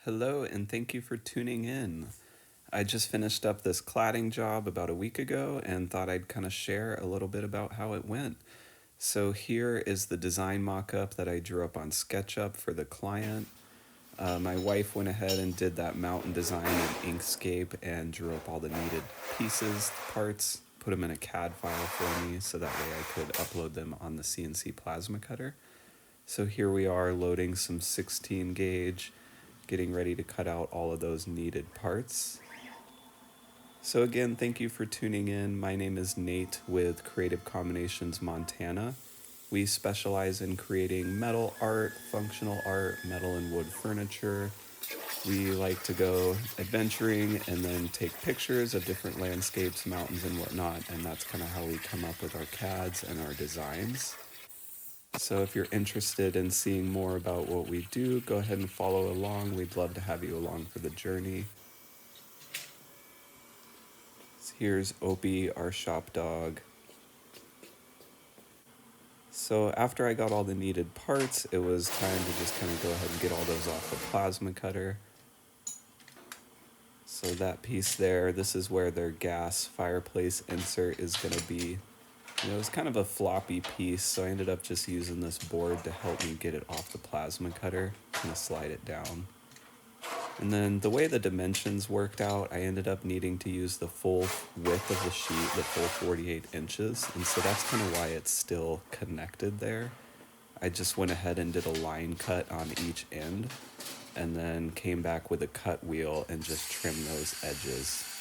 Hello, and thank you for tuning in. I just finished up this cladding job about a week ago and thought I'd kind of share a little bit about how it went. So, here is the design mock up that I drew up on SketchUp for the client. My wife went ahead and did that mountain design in Inkscape and drew up all the needed pieces, parts, put them in a CAD file for me so that way I could upload them on the CNC plasma cutter. So here we are loading some 16 gauge, getting ready to cut out all of those needed parts. So again, thank you for tuning in. My name is Nate with Creative Combinations Montana. We specialize in creating metal art, functional art, metal and wood furniture. We like to go adventuring and then take pictures of different landscapes, mountains, and whatnot, and that's kind of how we come up with our CADs and our designs. So if you're interested in seeing more about what we do, go ahead and follow along. We'd love to have you along for the journey. Here's Opie, our shop dog. So after I got all the needed parts, it was time to just kind of go ahead and get all those off the plasma cutter. So that piece there, this is where their gas fireplace insert is going to be. It was kind of a floppy piece, so I ended up just using this board to help me get it off the plasma cutter, kind of slide it down. And then the way the dimensions worked out, I ended up needing to use the full width of the sheet, the full 48 inches. And so that's kind of why it's still connected there. I just went ahead and did a line cut on each end and then came back with a cut wheel and just trimmed those edges.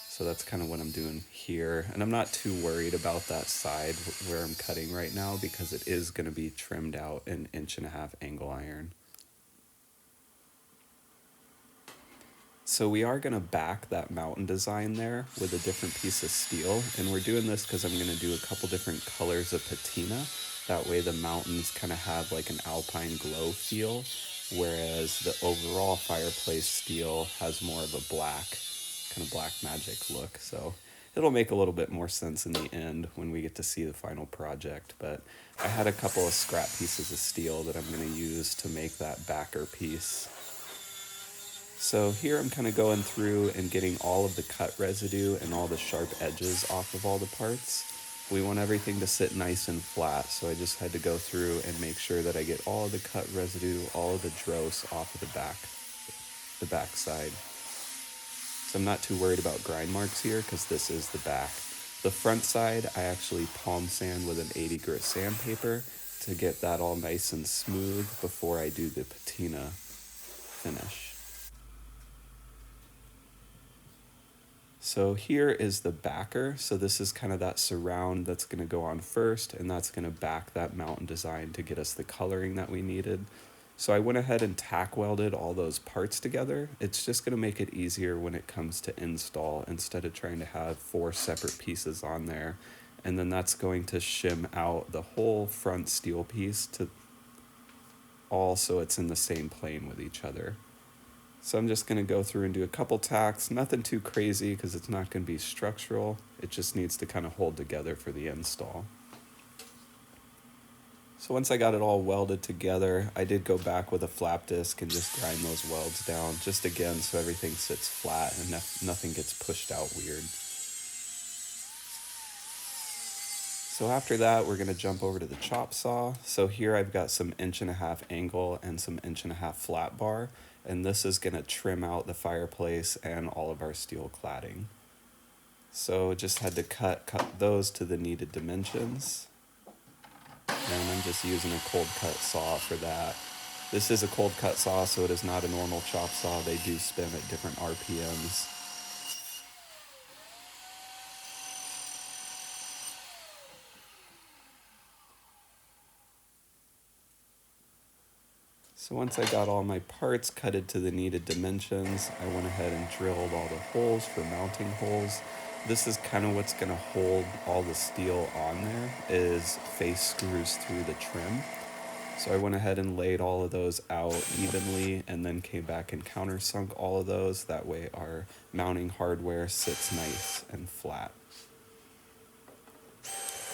So that's kind of what I'm doing here. And I'm not too worried about that side where I'm cutting right now because it is going to be trimmed out in 1.5" angle iron. So we are going to back that mountain design there with a different piece of steel. And we're doing this because I'm going to do a couple different colors of patina. That way the mountains kind of have like an alpine glow feel, whereas the overall fireplace steel has more of a black, kind of black magic look. So it'll make a little bit more sense in the end when we get to see the final project. But I had a couple of scrap pieces of steel that I'm going to use to make that backer piece. So here I'm kind of going through and getting all of the cut residue and all the sharp edges off of all the parts. We want everything to sit nice and flat, so I just had to go through and make sure that I get all of the cut residue, all of the dross off of the back side. So I'm not too worried about grind marks here because this is the back. The front side I actually palm sand with an 80 grit sandpaper to get that all nice and smooth before I do the patina finish. So here is the backer. So this is kind of that surround that's going to go on first, and that's going to back that mountain design to get us the coloring that we needed. So I went ahead and tack welded all those parts together. It's just going to make it easier when it comes to install instead of trying to have 4 separate pieces on there. And then that's going to shim out the whole front steel piece to all so it's in the same plane with each other. So I'm just going to go through and do a couple tacks, nothing too crazy because it's not going to be structural. It just needs to kind of hold together for the install. So once I got it all welded together, I did go back with a flap disc and just grind those welds down, just again so everything sits flat and nothing gets pushed out weird. So after that, we're going to jump over to the chop saw. So here I've got some 1.5" angle and some 1.5" flat bar. And this is going to trim out the fireplace and all of our steel cladding. So just had to cut those to the needed dimensions. And I'm just using a cold cut saw for that. This is a cold cut saw, so it is not a normal chop saw. They do spin at different RPMs. So once I got all my parts cutted to the needed dimensions, I went ahead and drilled all the holes for mounting holes. This is kind of what's going to hold all the steel on there, is face screws through the trim. So I went ahead and laid all of those out evenly and then came back and countersunk all of those. That way our mounting hardware sits nice and flat.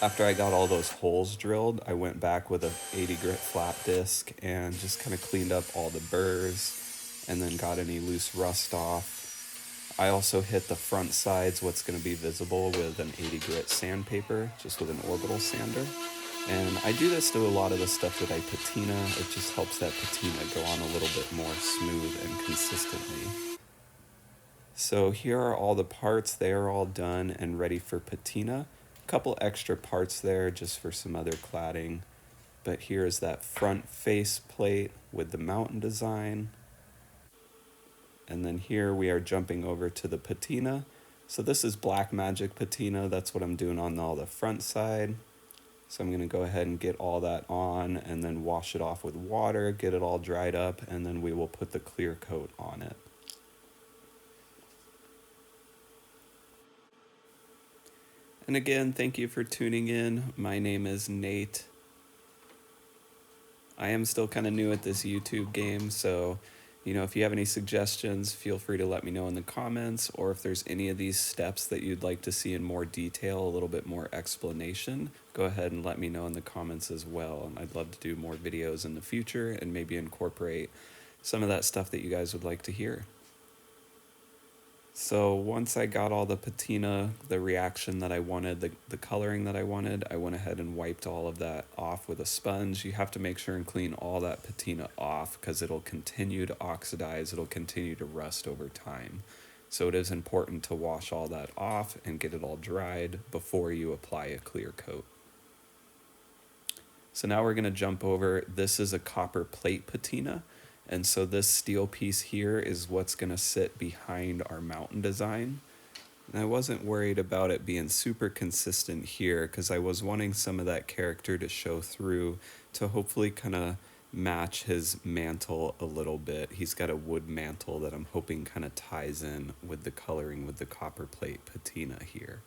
After I got all those holes drilled, I went back with a 80 grit flat disc and just kind of cleaned up all the burrs, and then got any loose rust off. I also hit the front sides, what's going to be visible, with an 80 grit sandpaper, just with an orbital sander. And I do this to a lot of the stuff that I patina. It just helps that patina go on a little bit more smooth and consistently. So here are all the parts. They are all done and ready for patina. A couple extra parts there just for some other cladding. But here's that front face plate with the mountain design. And then here we are jumping over to the patina. So this is Black Magic patina. That's what I'm doing on all the front side. So I'm going to go ahead and get all that on and then wash it off with water, get it all dried up, and then we will put the clear coat on it. And again, thank you for tuning in. My name is Nate. I am still kind of new at this YouTube game, so if you have any suggestions, feel free to let me know in the comments, or if there's any of these steps that you'd like to see in more detail, a little bit more explanation, go ahead and let me know in the comments as well. And I'd love to do more videos in the future and maybe incorporate some of that stuff that you guys would like to hear. So once I got all the patina, the reaction that I wanted, the coloring that I wanted, I went ahead and wiped all of that off with a sponge. You have to make sure and clean all that patina off because it'll continue to oxidize, it'll continue to rust over time. So it is important to wash all that off and get it all dried before you apply a clear coat. So now we're going to jump over. This is a copper plate patina. And so this steel piece here is what's going to sit behind our mountain design. And I wasn't worried about it being super consistent here because I was wanting some of that character to show through to hopefully kind of match his mantle a little bit. He's got a wood mantle that I'm hoping kind of ties in with the coloring with the copper plate patina here.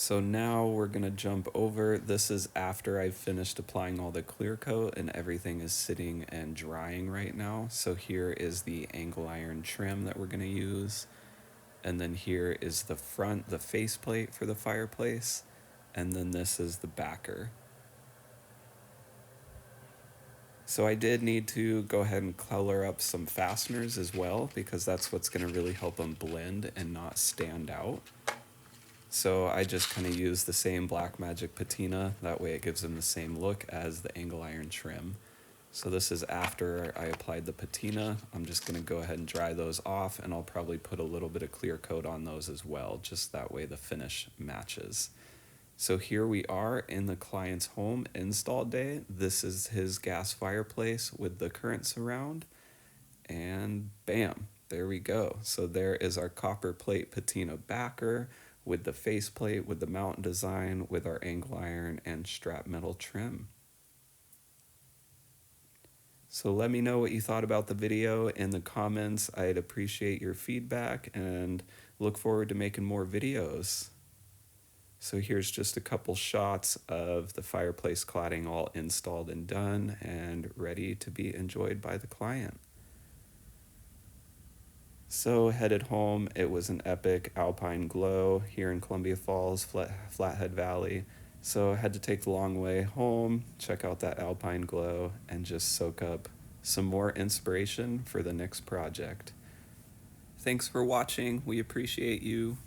So now we're going to jump over. This is after I've finished applying all the clear coat and everything is sitting and drying right now. So here is the angle iron trim that we're going to use. And then here is the front, the faceplate for the fireplace. And then this is the backer. So I did need to go ahead and color up some fasteners as well because that's what's going to really help them blend and not stand out. So I just kind of use the same Black Magic patina, that way it gives them the same look as the angle iron trim. So this is after I applied the patina. I'm just going to go ahead and dry those off, and I'll probably put a little bit of clear coat on those as well, just that way the finish matches. So here we are in the client's home install day. This is his gas fireplace with the current surround, and bam, there we go. So there is our copper plate patina backer with the faceplate, with the mountain design, with our angle iron and strap metal trim. So let me know what you thought about the video in the comments. I'd appreciate your feedback and look forward to making more videos. So here's just a couple shots of the fireplace cladding all installed and done and ready to be enjoyed by the client. So headed home, it was an epic alpine glow here in Columbia Falls, Flathead Valley. So I had to take the long way home, check out that alpine glow, and just soak up some more inspiration for the next project. Thanks for watching. We appreciate you.